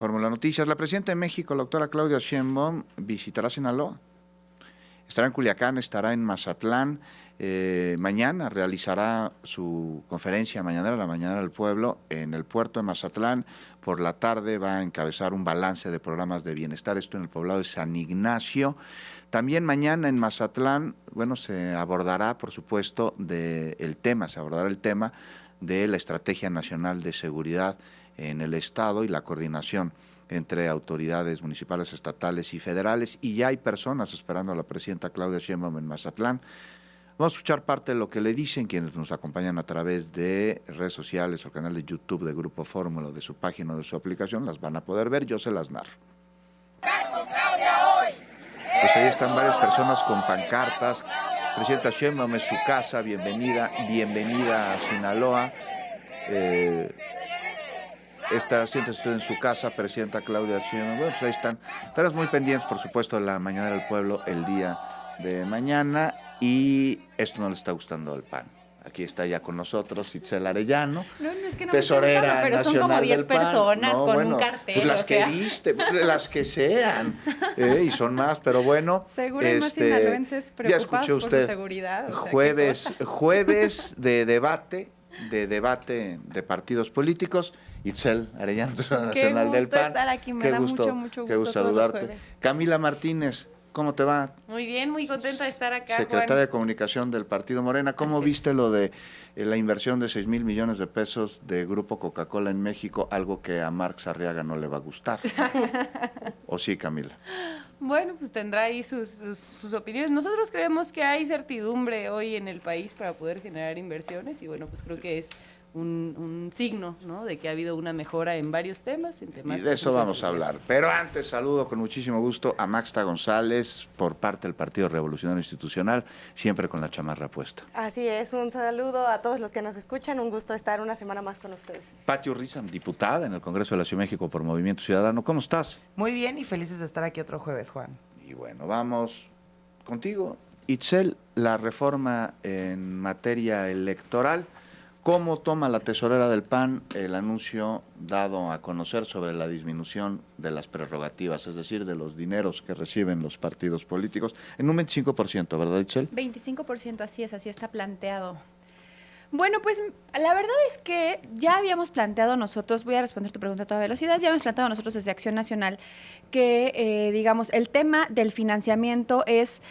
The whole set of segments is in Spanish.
Fórmula Noticias. La presidenta de México, la doctora Claudia Sheinbaum, visitará Sinaloa. Estará en Culiacán, estará en Mazatlán. Mañana realizará su conferencia mañanera, la Mañanera del Pueblo, en el puerto de Mazatlán. Por la tarde va a encabezar un balance de programas de bienestar, esto en el poblado de San Ignacio. También mañana en Mazatlán, se abordará, por supuesto, se abordará el tema de la Estrategia Nacional de Seguridad en el Estado y la coordinación entre autoridades municipales, estatales y federales, y ya hay personas esperando a la presidenta Claudia Sheinbaum en Mazatlán. Vamos a escuchar parte de lo que le dicen quienes nos acompañan a través de redes sociales o canal de YouTube de Grupo Fórmula, o de su página o de su aplicación. Las van a poder ver, yo se las narro. Pues ahí están varias personas con pancartas. Presidenta Sheinbaum, es su casa, bienvenida a Sinaloa. Siéntese usted en su casa, presidenta Claudia Sheinbaum. Bueno, pues ahí están. Estarás muy pendientes, por supuesto, de la Mañanera del Pueblo el día de mañana. Y esto no le está gustando al PAN. Aquí está ya con nosotros Itzel Arellano, No, es que no tesorera me está gustando, pero son como 10 personas con un cartel. Pues las que viste, las que sean, y son más, pero bueno. Seguro hay más sinaloenses preocupados por su seguridad. Jueves de debate de partidos políticos. Itzel Arellano, tesorera nacional del PAN. Qué gusto estar aquí, me da mucho gusto. Qué gusto saludarte. Camila Martínez, ¿cómo te va? Muy bien, muy contenta de estar acá, Secretaria Juan. de Comunicación del Partido Morena. ¿Cómo viste lo de la inversión de 6,000 millones de pesos de Grupo Coca-Cola en México? Algo que a Marx Arriaga no le va a gustar. ¿O sí, Camila? Bueno, pues tendrá ahí sus opiniones. Nosotros creemos que hay certidumbre hoy en el país para poder generar inversiones y bueno, pues creo que es un signo, ¿no?, de que ha habido una mejora en varios temas. Y de eso vamos a hablar. Pero antes saludo con muchísimo gusto a Maxta González por parte del Partido Revolucionario Institucional, siempre con la chamarra puesta. Así es, un saludo a todos los que nos escuchan, un gusto estar una semana más con ustedes. Pati Urriza, diputada en el Congreso de la Ciudad de México por Movimiento Ciudadano, ¿cómo estás? Muy bien y felices de estar aquí otro jueves, Juan. Y bueno, vamos contigo. Itzel, la reforma en materia electoral. ¿Cómo toma la tesorera del PAN el anuncio dado a conocer sobre la disminución de las prerrogativas, es decir, de los dineros que reciben los partidos políticos, en un 25%, ¿verdad, Itzel? 25%, así está planteado. Bueno, pues la verdad es que ya habíamos planteado nosotros, voy a responder tu pregunta a toda velocidad, ya habíamos planteado nosotros desde Acción Nacional que, el tema del financiamiento es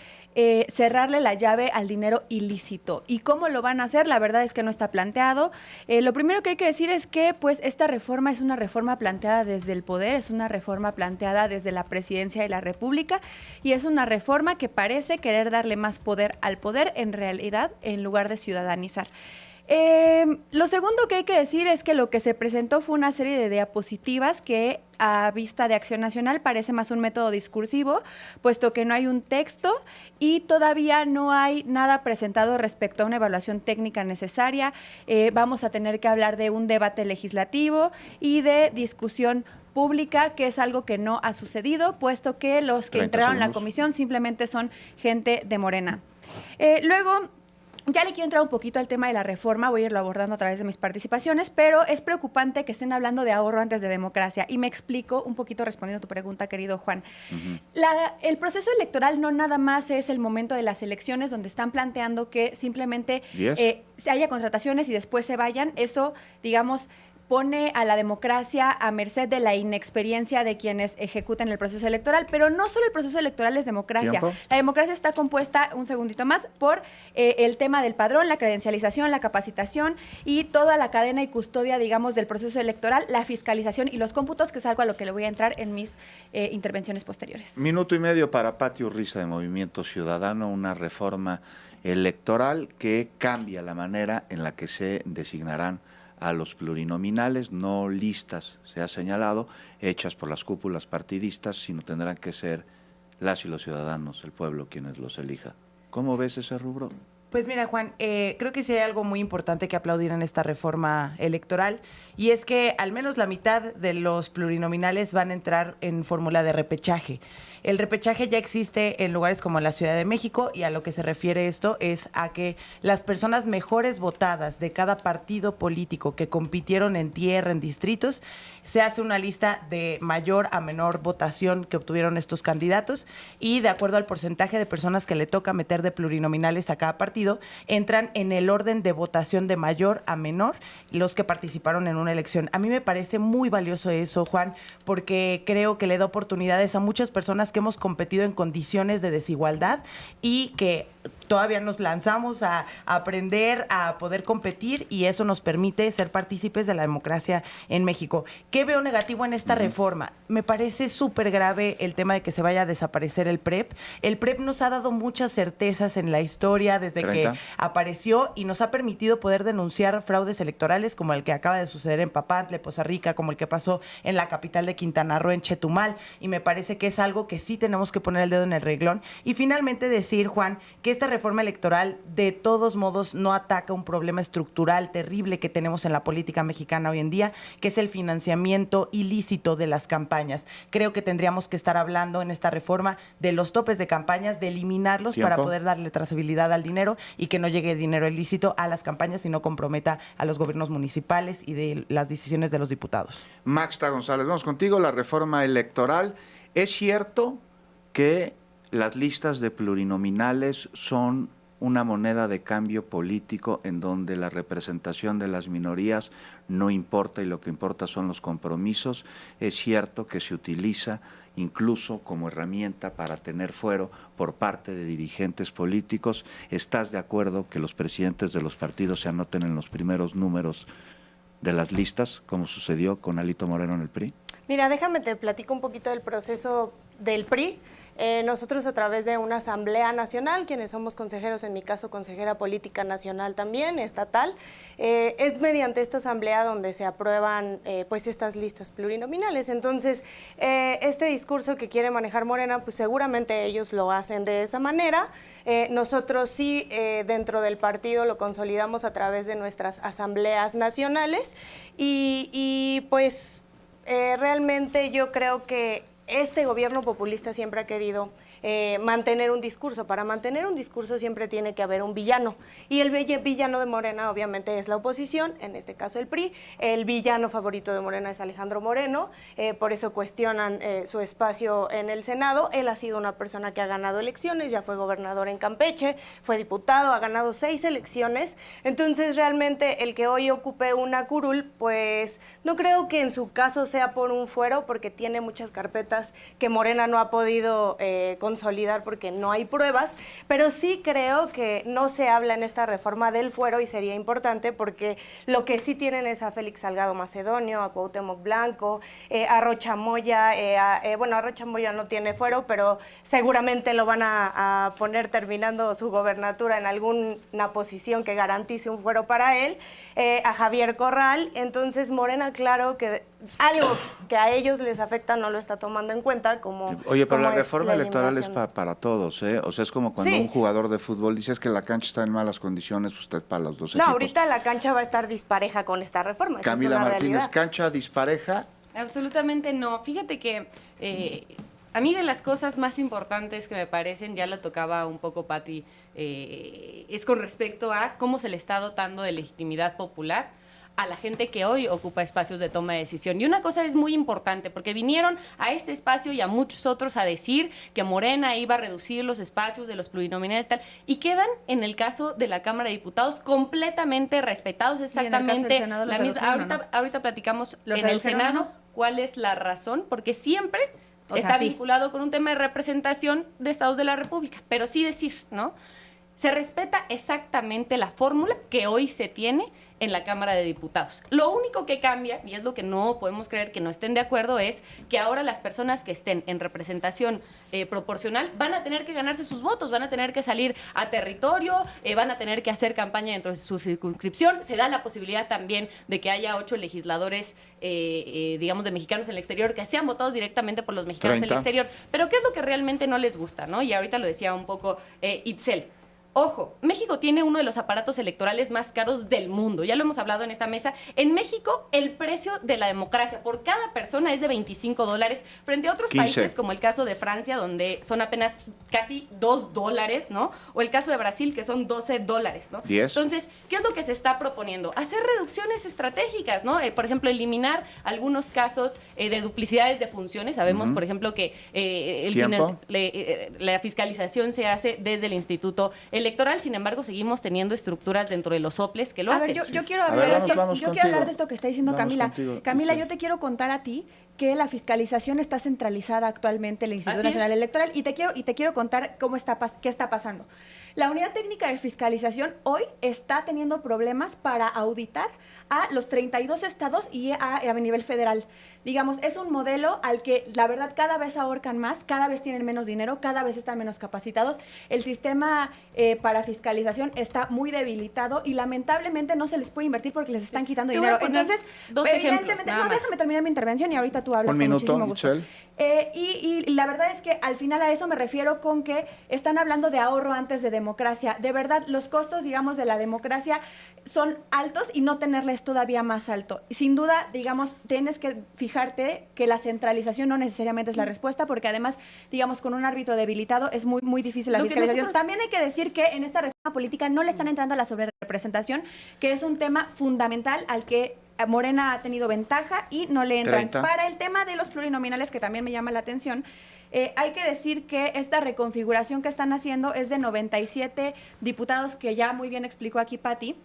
cerrarle la llave al dinero ilícito. ¿Y cómo lo van a hacer? La verdad es que no está planteado. Lo primero que hay que decir es que pues esta reforma es una reforma planteada desde el poder, es una reforma planteada desde la Presidencia de la República y es una reforma que parece querer darle más poder al poder en realidad en lugar de ciudadanizar. Lo segundo que hay que decir es que lo que se presentó fue una serie de diapositivas que a vista de Acción Nacional parece más un método discursivo, puesto que no hay un texto y todavía no hay nada presentado respecto a una evaluación técnica necesaria. Vamos a tener que hablar de un debate legislativo y de discusión pública, que es algo que no ha sucedido, puesto que los que entraron en la comisión simplemente son gente de Morena. Luego, ya le quiero entrar un poquito al tema de la reforma, voy a irlo abordando a través de mis participaciones, pero es preocupante que estén hablando de ahorro antes de democracia. Y me explico un poquito respondiendo a tu pregunta, querido Juan. El proceso electoral no nada más es el momento de las elecciones donde están planteando que simplemente se haya contrataciones y después se vayan. Eso, digamos, pone a la democracia a merced de la inexperiencia de quienes ejecutan el proceso electoral, pero no solo el proceso electoral es democracia. ¿Tiempo? La democracia está compuesta, un segundito más, por el tema del padrón, la credencialización, la capacitación y toda la cadena y custodia, digamos, del proceso electoral, la fiscalización y los cómputos, que es algo a lo que le voy a entrar en mis intervenciones posteriores. Minuto y medio para Pati Urriza de Movimiento Ciudadano, una reforma electoral que cambia la manera en la que se designarán a los plurinominales, no listas, se ha señalado, hechas por las cúpulas partidistas, sino tendrán que ser las y los ciudadanos, el pueblo, quienes los elija. ¿Cómo ves ese rubro? Pues mira, Juan, creo que sí hay algo muy importante que aplaudir en esta reforma electoral, y es que al menos la mitad de los plurinominales van a entrar en fórmula de repechaje. El repechaje ya existe en lugares como la Ciudad de México, y a lo que se refiere esto es a que las personas mejores votadas de cada partido político que compitieron en tierra, en distritos, se hace una lista de mayor a menor votación que obtuvieron estos candidatos, y de acuerdo al porcentaje de personas que le toca meter de plurinominales a cada partido, entran en el orden de votación de mayor a menor los que participaron en una elección. A mí me parece muy valioso eso, Juan, porque creo que le da oportunidades a muchas personas que hemos competido en condiciones de desigualdad y que todavía nos lanzamos a aprender, a poder competir, y eso nos permite ser partícipes de la democracia en México. ¿Qué veo negativo en esta reforma? Me parece súper grave el tema de que se vaya a desaparecer el PREP. El PREP nos ha dado muchas certezas en la historia desde 30. que apareció, y nos ha permitido poder denunciar fraudes electorales como el que acaba de suceder en Papantla, Poza Rica, como el que pasó en la capital de Quintana Roo, en Chetumal, y me parece que es algo que sí tenemos que poner el dedo en el renglón. Y finalmente decir, Juan, que esta reforma electoral de todos modos no ataca un problema estructural terrible que tenemos en la política mexicana hoy en día, que es el financiamiento ilícito de las campañas. Creo que tendríamos que estar hablando en esta reforma de los topes de campañas, de eliminarlos para poder darle trazabilidad al dinero y que no llegue dinero ilícito a las campañas y no comprometa a los gobiernos municipales y de las decisiones de los diputados. Maxta González, vamos contigo. La reforma electoral. ¿Es cierto que las listas de plurinominales son una moneda de cambio político en donde la representación de las minorías no importa y lo que importa son los compromisos? Es cierto que se utiliza incluso como herramienta para tener fuero por parte de dirigentes políticos. ¿Estás de acuerdo que los presidentes de los partidos se anoten en los primeros números de las listas, como sucedió con Alito Moreno en el PRI? Mira, déjame te platico un poquito del proceso del PRI. Nosotros a través de una asamblea nacional, quienes somos consejeros, en mi caso consejera política nacional también, estatal, es mediante esta asamblea donde se aprueban pues estas listas plurinominales. Entonces, este discurso que quiere manejar Morena, pues seguramente ellos lo hacen de esa manera. Nosotros sí, dentro del partido lo consolidamos a través de nuestras asambleas nacionales y pues realmente yo creo que este gobierno populista siempre ha querido mantener un discurso. Para mantener un discurso siempre tiene que haber un villano. Y el villano de Morena obviamente es la oposición, en este caso el PRI. El villano favorito de Morena es Alejandro Moreno, por eso cuestionan su espacio en el Senado. Él ha sido una persona que ha ganado elecciones, ya fue gobernador en Campeche, fue diputado, ha ganado 6 elecciones. Entonces realmente el que hoy ocupe una curul, pues no creo que en su caso sea por un fuero, porque tiene muchas carpetas que Morena no ha podido consolidar porque no hay pruebas, pero sí creo que no se habla en esta reforma del fuero y sería importante porque lo que sí tienen es a Félix Salgado Macedonio, a Cuauhtémoc Blanco, a Rocha Moya, bueno, a Rocha Moya no tiene fuero, pero seguramente lo van a poner terminando su gobernatura en alguna posición que garantice un fuero para él, a Javier Corral. Entonces Morena, claro que algo que a ellos les afecta no lo está tomando en cuenta como... Oye, pero la como reforma electoral es eliminación. para todos, ¿eh? O sea, es como cuando Sí. un jugador de fútbol dice que la cancha está en malas condiciones, pues está para los dos No, equipos. ahorita la cancha va a estar dispareja con esta reforma. Esa Camila es una Martínez, realidad. cancha dispareja. Absolutamente no. Fíjate que a mí de las cosas más importantes que me parecen, ya la tocaba un poco Pati, es con respecto a cómo se le está dotando de legitimidad popular a la gente que hoy ocupa espacios de toma de decisión. Y una cosa es muy importante, porque vinieron a este espacio y a muchos otros a decir que Morena iba a reducir los espacios de los plurinominales y tal, y quedan, en el caso de la Cámara de Diputados, completamente respetados, Y en el caso del exactamente Senado los la misma. redujeron, ¿o no? Ahorita platicamos ¿Los en el redujeron, Senado no? cuál es la razón, porque siempre O sea, está sí. vinculado con un tema de representación de estados de la República, pero sí decir, ¿no? Se respeta exactamente la fórmula que hoy se tiene en la Cámara de Diputados. Lo único que cambia, y es lo que no podemos creer que no estén de acuerdo, es que ahora las personas que estén en representación proporcional van a tener que ganarse sus votos, van a tener que salir a territorio, van a tener que hacer campaña dentro de su circunscripción. Se da la posibilidad también de que haya 8 legisladores, digamos, de mexicanos en el exterior, que sean votados directamente por los mexicanos en el 30. exterior. Pero ¿qué es lo que realmente no les gusta, no? Y ahorita lo decía un poco Itzel. Ojo, México tiene uno de los aparatos electorales más caros del mundo. Ya lo hemos hablado en esta mesa. En México, el precio de la democracia por cada persona es de $25, frente a otros 15. países, como el caso de Francia, donde son apenas casi $2, ¿no? O el caso de Brasil, que son $12, ¿no? 10. Entonces, ¿qué es lo que se está proponiendo? Hacer reducciones estratégicas, ¿no? Por ejemplo, eliminar algunos casos de duplicidades de funciones. Sabemos, por ejemplo, que ¿Tiempo? la fiscalización se hace desde el Instituto Electoral, sin embargo, seguimos teniendo estructuras dentro de los soples que lo A hacen. ver, yo quiero A ver, hablar, vamos yo quiero hablar contigo. de esto que está diciendo Vamos Camila. contigo, Camila, Itzel. yo te quiero contar a ti que la fiscalización está centralizada actualmente en el Instituto Así Nacional es. Electoral y te quiero contar qué está pasando. La Unidad Técnica de Fiscalización hoy está teniendo problemas para auditar a los 32 estados y a nivel federal. Digamos, es un modelo al que la verdad cada vez ahorcan más, cada vez tienen menos dinero, cada vez están menos capacitados. El sistema para fiscalización está muy debilitado y lamentablemente no se les puede invertir porque les están quitando Te voy a dinero. poner Entonces, dos ejemplos, evidentemente, nada no, más. déjame terminar mi intervención y ahorita tú hablas Un con minuto, muchísimo gusto. Itzel. Y la verdad es que al final a eso me refiero con que están hablando de ahorro antes de democracia. De verdad, los costos, digamos, de la democracia son altos y no tenerles todavía más alto. Sin duda, digamos, tienes que fijarte que la centralización no necesariamente es la respuesta, porque además, digamos, con un árbitro debilitado es muy, muy difícil la Lo que fiscalización. nosotros- También hay que decir que en esta reforma política no le están entrando a la sobrerepresentación, que es un tema fundamental al que Morena ha tenido ventaja y no le entran. 30. Para el tema de los plurinominales, que también me llama la atención, hay que decir que esta reconfiguración que están haciendo es de 97 diputados, que ya muy bien explicó aquí Pati,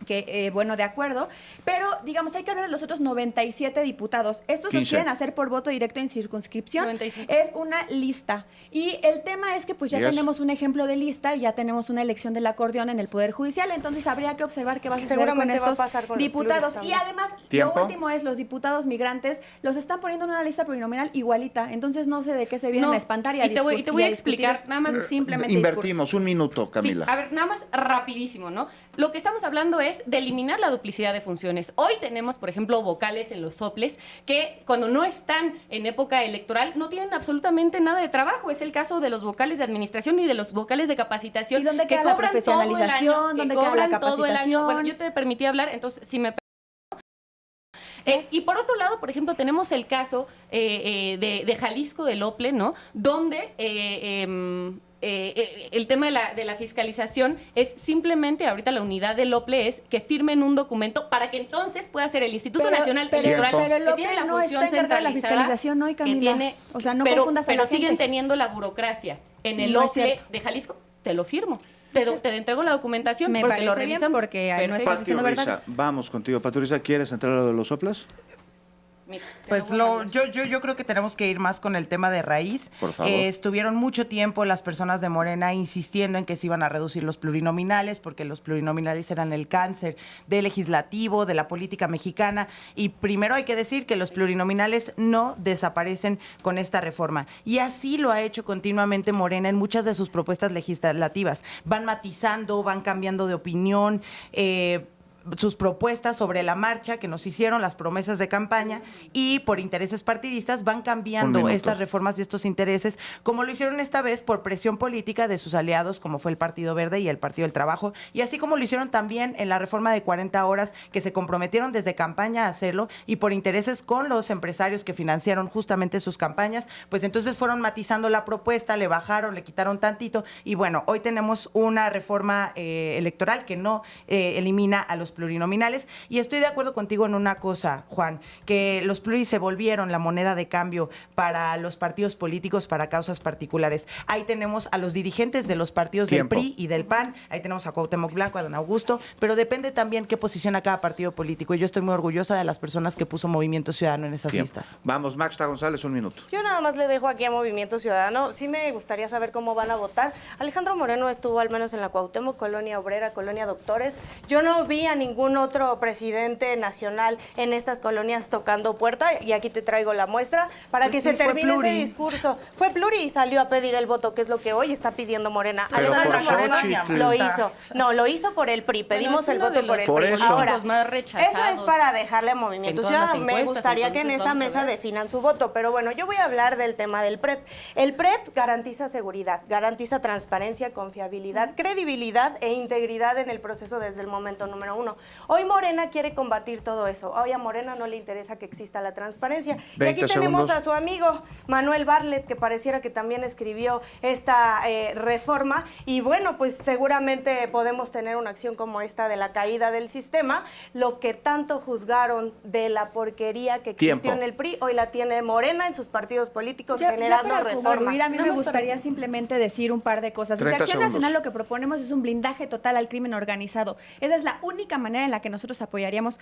que, bueno, de acuerdo, pero, digamos, hay que hablar de los otros 97 diputados. Estos los 15. quieren hacer por voto directo en circunscripción. 95. Es una lista. Y el tema es que, pues, ya 10. tenemos un ejemplo de lista y ya tenemos una elección del acordeón en el Poder Judicial, entonces habría que observar qué va a suceder con Seguramente va a estos pasar con los diputados. pluris Y también. además, ¿Tiempo? lo último es, los diputados migrantes los están poniendo en una lista plurinominal igualita, entonces no sé de qué se vienen No, a espantar y a y te voy discutir a explicar, nada más simplemente Invertimos un minuto, Camila. Sí, a ver, nada más rapidísimo, ¿no? Lo que estamos hablando es de eliminar la duplicidad de funciones. Hoy tenemos, por ejemplo, vocales en los soples que cuando no están en época electoral no tienen absolutamente nada de trabajo. Es el caso de los vocales de administración y de los vocales de capacitación. ¿Y dónde que queda la cobran profesionalización? todo el año, ¿Dónde que queda la cobran todo el año. capacitación? Bueno, yo te permití hablar, entonces si me y por otro lado, por ejemplo, tenemos el caso de Jalisco del OPLE, ¿no? Donde el tema de la fiscalización es simplemente, ahorita la unidad del OPLE es que firmen un documento para que entonces pueda ser el Instituto Nacional Electoral, pero el que tiene OPLE la no función está encargado de la centralizada, fiscalización, ¿no? Y que Camila, tiene, o sea, no pero, confundas a pero la siguen gente. teniendo la burocracia. En el No es OPLE cierto. de Jalisco, te lo firmo. Te entrego la documentación Me porque lo parece bien, revisamos. porque no Perfecto. estás Pati diciendo Orriza, verdades. vamos contigo. Patricia, ¿quieres entrar a lo de los soplas? Mira, te Pues voy a mandar. yo creo que tenemos que ir más con el tema de raíz. Por favor. Estuvieron mucho tiempo las personas de Morena insistiendo en que se iban a reducir los plurinominales, porque los plurinominales eran el cáncer del legislativo, de la política mexicana. Y primero hay que decir que los plurinominales no desaparecen con esta reforma. Y así lo ha hecho continuamente Morena en muchas de sus propuestas legislativas. Van matizando, van cambiando de opinión, sus propuestas sobre la marcha que nos hicieron, las promesas de campaña, y por intereses partidistas van Un cambiando minuto. estas reformas y estos intereses, como lo hicieron esta vez por presión política de sus aliados, como fue el Partido Verde y el Partido del Trabajo, y así como lo hicieron también en la reforma de 40 horas, que se comprometieron desde campaña a hacerlo, y por intereses con los empresarios que financiaron justamente sus campañas, pues entonces fueron matizando la propuesta, le bajaron, le quitaron tantito, y bueno, hoy tenemos una reforma electoral que no elimina a los plurinominales, y estoy de acuerdo contigo en una cosa, Juan, que los pluris se volvieron la moneda de cambio para los partidos políticos, para causas particulares. Ahí tenemos a los dirigentes de los partidos Tiempo. del PRI y del PAN, ahí tenemos a Cuauhtémoc Blanco, a Don Augusto, pero depende también qué posiciona cada partido político, y yo estoy muy orgullosa de las personas que puso Movimiento Ciudadano en esas Tiempo. listas. Vamos, Maxta González, un minuto. Yo nada más le dejo aquí a Movimiento Ciudadano. Sí me gustaría saber cómo van a votar. Alejandro Moreno estuvo al menos en la Cuauhtémoc, Colonia Obrera, Colonia Doctores. Yo no vi a ningún otro presidente nacional en estas colonias tocando puerta, y aquí te traigo la muestra, para Pues que sí, se fue termine pluri. ese discurso. Fue pluri y salió a pedir el voto, que es lo que hoy está pidiendo Morena. Pero Alejandra por Moreno Xóchitl. lo hizo. No, lo hizo por el PRI. Pedimos es el uno voto de por los el Por PRI. eso. Ahora, más rechazados eso es para dejarle a Movimiento en todas las Ciudadano. Me encuestas, gustaría que en entonces esta vamos a mesa ver. definan su voto. Pero bueno, yo voy a hablar del tema del PREP. El PREP garantiza seguridad, garantiza transparencia, confiabilidad, credibilidad e integridad en el proceso desde el momento número 1. Hoy Morena quiere combatir todo eso. Hoy a Morena no le interesa que exista la transparencia. Y aquí 20 tenemos segundos. a su amigo Manuel Bartlett, que pareciera que también escribió esta reforma. Y bueno, pues seguramente podemos tener una acción como esta de la caída del sistema. Lo que tanto juzgaron de la porquería que existió Tiempo. en el PRI, hoy la tiene Morena en sus partidos políticos Ya generando para reformas. concluir, a mí Nada me más gustaría simplemente decir un par de cosas. Desde 30 Acción segundos. Nacional lo que proponemos es un blindaje total al crimen organizado. Esa es la única manera en la que nosotros apoyaríamos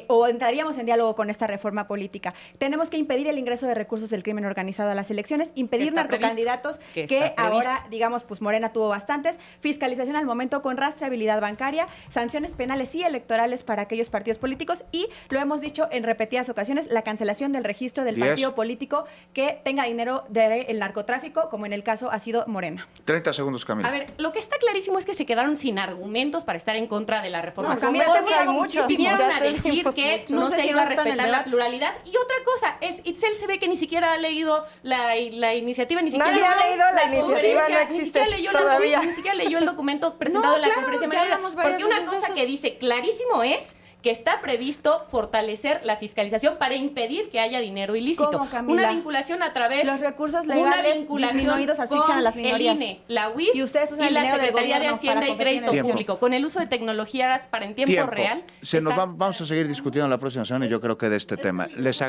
o entraríamos en diálogo con esta reforma política. Tenemos que impedir el ingreso de recursos del crimen organizado a las elecciones, impedir está previsto. narcocandidatos Que que está previsto. ahora, digamos, pues Morena tuvo bastantes, fiscalización al momento con rastreabilidad bancaria, sanciones penales y electorales para aquellos partidos políticos y, lo hemos dicho en repetidas ocasiones, la cancelación del registro del 10. partido político que tenga dinero del narcotráfico, como en el caso ha sido Morena. 30 segundos, Camila. A ver, lo que está clarísimo es que se quedaron sin argumentos para estar en contra de la reforma. No, Camila, Como tengo muchos. vinieron Ya a decir tenemos que muchos. no, No sé se si iba a no está en el respetar la debate. pluralidad. Y otra cosa, Itzel se ve que ni siquiera ha leído la iniciativa, ni siquiera Nadie ha leído la iniciativa, conferencia, no existe ni siquiera leyó todavía. ni siquiera leyó el documento presentado en la claro, conferencia ya mañanera. hablamos varias Porque una veces de cosa eso. que dice clarísimo es que está previsto fortalecer la fiscalización para impedir que haya dinero ilícito. ¿Cómo, Camila? Una vinculación a través Los recursos una legales vinculación disminuidos asfixian con a las minorías. el INE, la UIF Y ustedes usan y el la dinero del Secretaría de gobierno Hacienda para y competir en Crédito elecciones. Público, con el uso de tecnologías para en tiempo Tiempo. real. Se nos está- vamos a seguir discutiendo la próxima semana y yo creo que de este tema. Les agradezco.